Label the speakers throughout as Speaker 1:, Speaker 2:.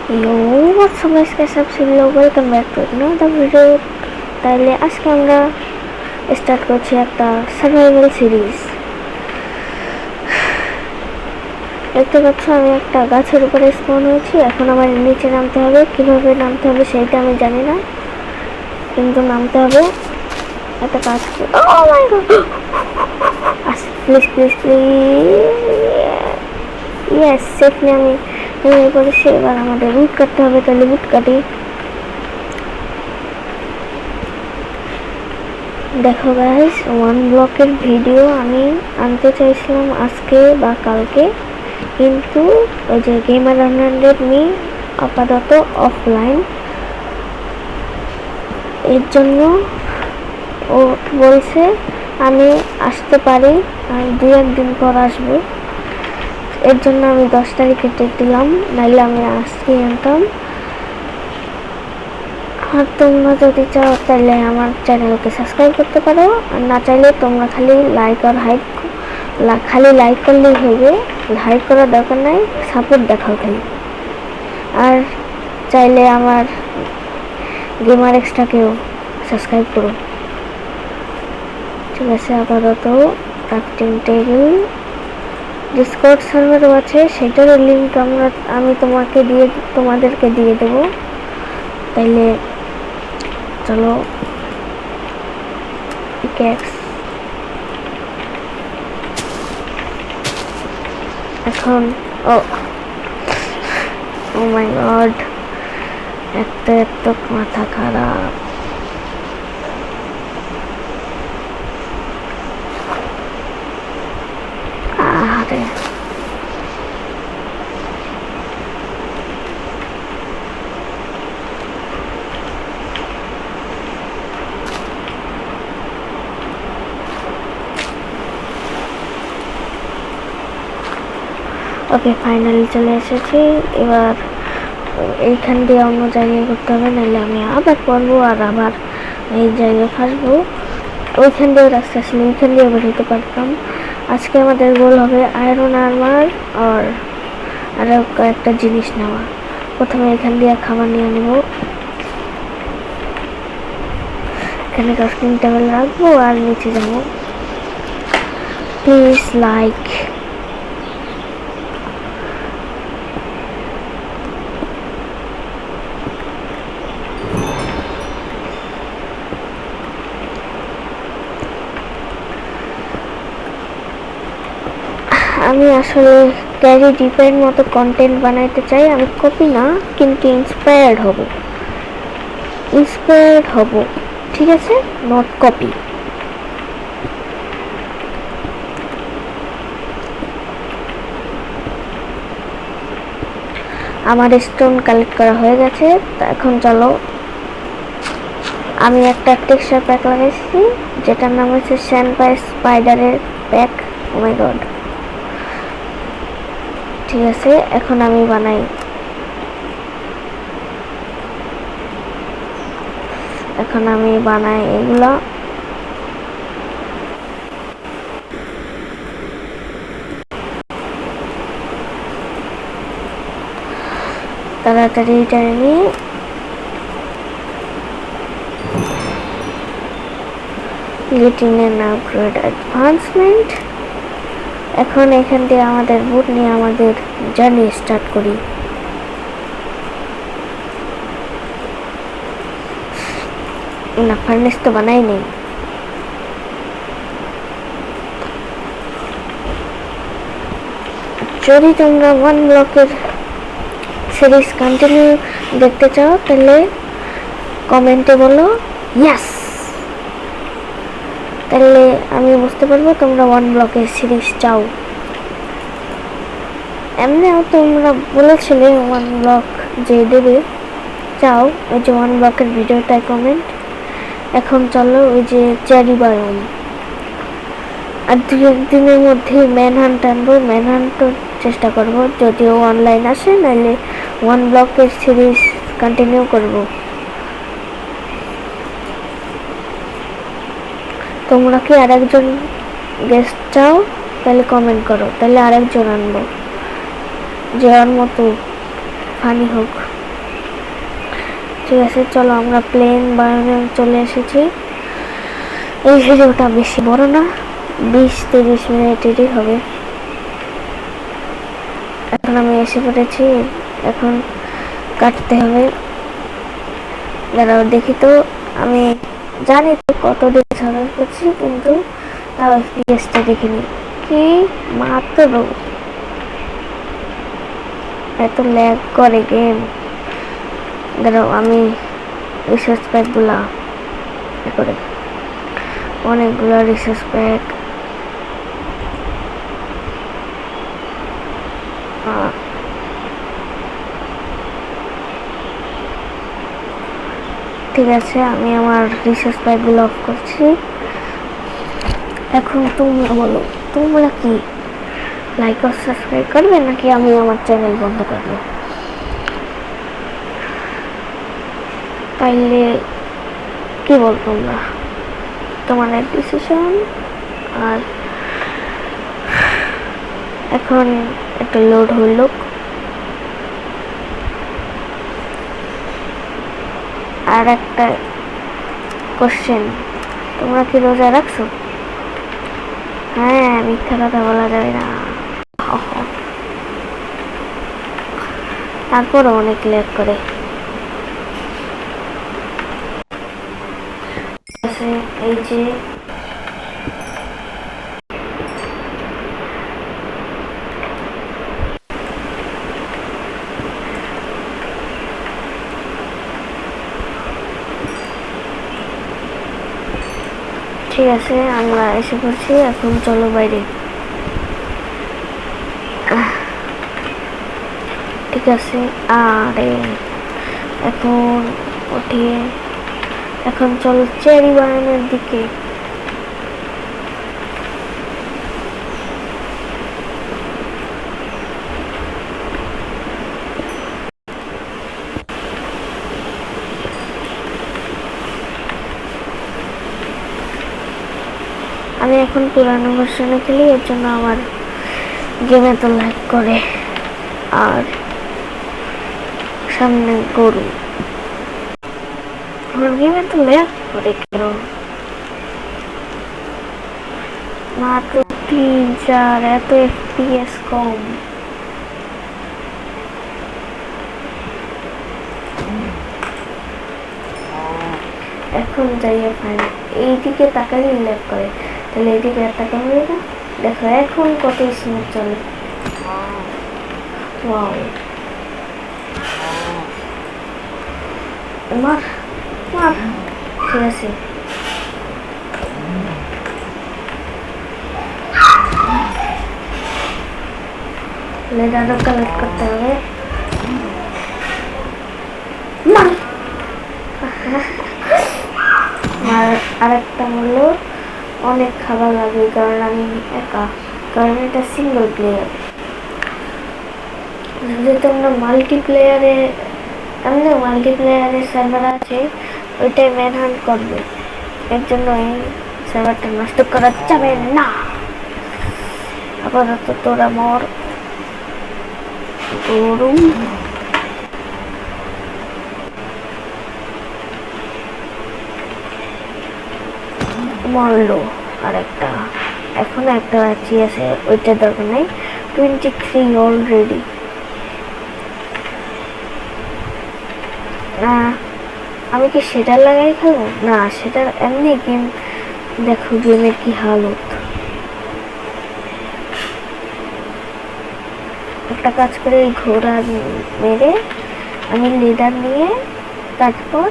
Speaker 1: Yo, what's up guys, कैसे आप सभी लोग, welcome back to another video। তাহলে আজকে আমরা স্টার্ট করছি একটা সার্ভাইভাল সিরিজ। দেখতে পাচ্ছ আমি একটা গাছের উপরে স্পন হয়েছি। এখন আমার নিচে নামতে হবে, কিভাবে নামতে হবে সেইটা আমি জানি না, কিন্তু নামতে হবে। একটা কাজ করে, oh my god, please please please, yes, safely আমি নেমে পড়েছি। এবার আমাদের রুট কাটতে হবে, তাহলে রুট কাটি। দেখো গাইস, ওয়ান ব্লকের ভিডিও আমি আনতে চাইছিলাম আজকে বা কালকে, কিন্তু ওই যে গেমার 100 মি আপাতত অফলাইন, এর জন্য ও বলছে আমি আসতে পারি, আমি 2-1 দিন পর আসবো। এর জন্য আমি 10 তারিখে ডেট দিলাম, নাইলে আমি আজকে আনতাম। আর তোমরা যদি চাও তাহলে আমার চ্যানেলকে সাবস্ক্রাইব করতে পারো, আর না চাইলে তোমরা খালি লাইক আর হাইক, খালি লাইক করলেই হবে, হাইক করার দরকার নাই, সাপোর্ট দেখাও খালি। আর চাইলে আমার গেমার এক্সট্রাকেও সাবস্ক্রাইব করো। ঠিক আছে, আপাতত ক্রাফটিং টেবিল, ডিসকর্ড সার্ভারও আছে, সেটারও লিঙ্ক আমি তোমাদেরকে দিয়ে দেবো। তাইলে চলো, পিক্যাক্স এখন, ও মাই গড, এত মাথা খারাপ। আরে ওকে, ফাইনালি চলে এসেছি। এবার এইখান দিয়ে অন্য জায়গায় করতে হবে, নাহলে আমি আবার পড়বো আর আবার এই জায়গায় ফাঁসবো। ওইখান দিয়ে রাস্তা ছিল, ওইখান দিয়ে বেরোতে পারতাম। আজকে আমাদের গোল হবে আয়রন আর্মার আর আরও কয়েকটা জিনিস নেওয়া। প্রথমে এখান দিয়ে খাবার নিয়ে নেব, এখানে ক্রাফটিং টেবিল রাখবো আর নিচে যাবো। প্লিজ লাইক, আমি আসলে ক্যারি ডিপের মতো কন্টেন্ট বানাইতে চাই। আমি কপি না, কিন্তু ইন্সপায়ার্ড হব, ঠিক আছে, নট কপি। আমার স্টোন কালেক্ট করা হয়ে গেছে। এখন চলো, আমি একটা টেক্সচার প্যাক লাগাইছি, যেটার নাম হচ্ছে শ্যানপাই স্পাইডারের প্যাক। ও মাই গড, ঠিক আছে, এখন আমি বানাই। এগুলা। তাড়াতাড়ি এটা নিয়ে গেটিং এন আপগ্রেড অ্যাডভান্সমেন্ট। এখন এখান থেকে আমাদের বুট নিয়ে আমাদের জার্নি স্টার্ট করি। না, ফার্নেস তো বানাই নেই। যদি তোমরা ওয়ান ব্লকের সিরিজ কন্টিনিউ দেখতে চাও তাহলে কমেন্টে বলো ইয়েস, তাহলে আমি বুঝতে পারবো তোমরা ওয়ান ব্লকের সিরিজ চাও। এমনিও তোমরা বলেছিলে ওয়ান ব্লক যে দেবে চাও, ওই যে ওয়ান ব্লকের ভিডিওটাই কমেন্ট। এখন চলো, ওই যে চেরি বায়োম, আর 2-1 দিনের মধ্যে ম্যানহান্ট আনবো, ম্যানহান্ট চেষ্টা করবো, যদিও অনলাইন আসে, নাহলে ওয়ান ব্লকের সিরিজ কন্টিনিউ করব। তোমরা কি আরেকজন গেস্ট চাও তাহলে কমেন্ট করো, তাহলে আরেকজন আনবো, যে ওর মতো ফানি হোক। ঠিক আছে, চলো আমরা প্লেন বানানো চলে এসেছি। এই ভিডিওটা বেশি বড় না, 20-30 মিনিটেরই হবে। এখন আমি এসে পড়েছি, এখন কাটতে হবে। দাঁড়াও দেখি তো, আমি জানি তো কত দিন সার্ভাইভ করছি, কিন্তু তাও এফপিএসটা দেখিনি। কি মাত্র এত ল্যাগ করে গেম। দাঁড়াও আমি রিসার্চ প্যাকগুলা করে, অনেকগুলো রিসার্চ প্যাক। ঠিক আছে, আমি আমার রিসার্চ প্যাকগুলো অফ করছি। এখন তোমরা বলো, তোমরা কি লাইক আর সাবস্ক্রাইব করবে নাকি আমি আমার চ্যানেল বন্ধ করব? তাইলে কি বল তোমরা, তোমাদের ডিসিশন। আর এখন একটা লোড হইল। আর একটা কোশ্চেন, তোমরা কি রোজা রাখছো? হ্যাঁ, মিথ্যা কথা বলা যাবে না। তারপরও অনেক লেট করে। এই যে ঠিক আছে, আমরা এসে পড়ছি। এখন চলো বাইরে। ঠিক আছে, আরে এখন উঠিয়ে এখন চলো চেরি বানানোর দিকে। আমি এখন পুরানো ভার্সনে খেলি, এর জন্য আমার গেমে তো ল্যাগ করে। আর সামনে গরু, আমার গেমে তো ল্যাগ করে কেন? মাত্র 3-4, এত এফপিএস কম। এখন যাইয়ে ফাইন, এইদিকে তাকালে ল্যাগ করে, তাহলে এইদিকে আর তাকা হবে না। দেখো এখন কত স্মুথ চলে। ওয়াও, মার মার। ঠিক আছে, লেদারও কালেক্ট করতে হবে। মার। আর আরেকটা হলো অনেক খাবার লাগবে, কারণ আমি একা, কারণ এটা সিঙ্গল প্লেয়ার। যদি তোমরা মাল্টিপ্লেয়ারে, এমনি মাল্টিপ্লেয়ারের সার্ভার আছে, ওইটাই ম্যানহান্ট করবে। এর জন্য এই সার্ভারটা নষ্ট করা যাবে না। আপাতত তোরা মর গরু। মরলো আরেকটা, এখন একটা বাকি আছে, ওইটা দরকার নেই। 23 অলরেডি। আমি কি সেটা লাগাই খেলবো না? সেটা এমনি গেম, দেখো গেমের কি হালত। একটা কাজ করে ওই ঘোড়া মেরে আমি লেদার নিয়ে তারপর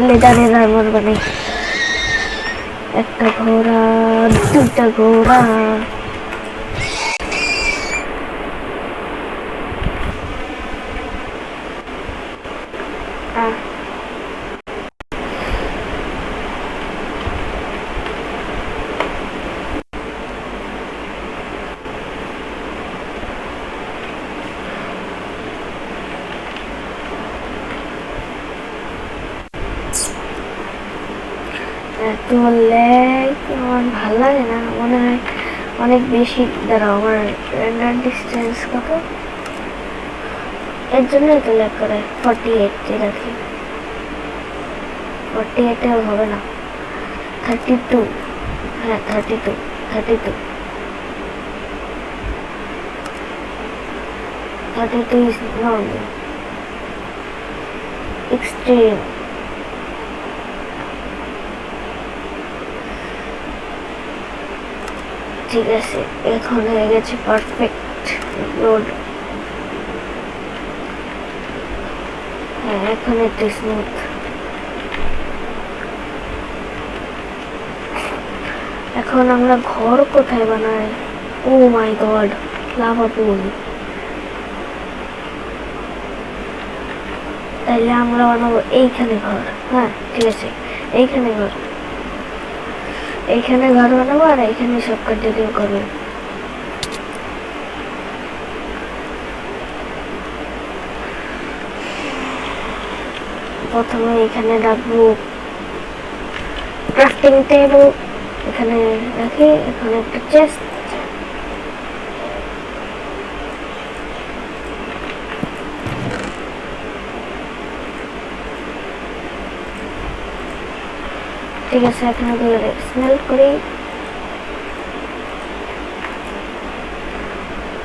Speaker 1: লেদারের আর্মার বানাই। একটা ঘোড়া, দুটা ঘোড়া। তোমার ল্যাগ আমার ভালো লাগে না, মনে হয় অনেক বেশি। দাঁড়াও, আমার রেন্ডার ডিস্টেন্স কত? এর জন্যই তো ল্যাগ করে 48 রাখি। 48 হবে না, 32, হ্যাঁ 32 is normal, extreme, ঠিক আছে। এখন হয়ে গেছে পারফেক্ট রোড। হ্যাঁ এখন একটু স্মুথ। এখন আমরা ঘর কোথায় বানাই? ও মাই গড, লাভা পুল। তাইলে আমরা বানাবো এইখানে ঘর। হ্যাঁ ঠিক আছে, এইখানে ঘর বানাবো, আর এইখানে সব কন্টিনিউ করবো। প্রথমে এখানে রাখবো ক্রাফটিং টেবিল, এখানে রাখি। এখানে একটা চেস্ট, ঠিক আছে। এখানে স্মেল করি।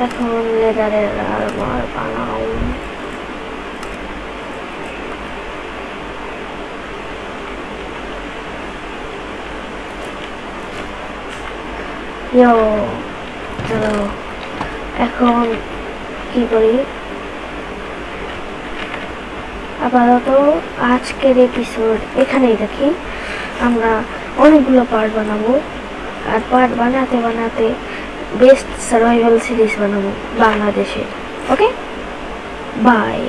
Speaker 1: এখন লেদারের আর্মার বানাও। চলো এখন কি করি, আপাতত আজকের এপিসোড এখানেই রাখি। আমরা অনেকগুলো পার্ট বানাবো, আর পার্ট বানাতে বানাতে বেস্ট সার্ভাইভাল সিরিজ বানাবো বাংলাদেশের। ওকে, বাই।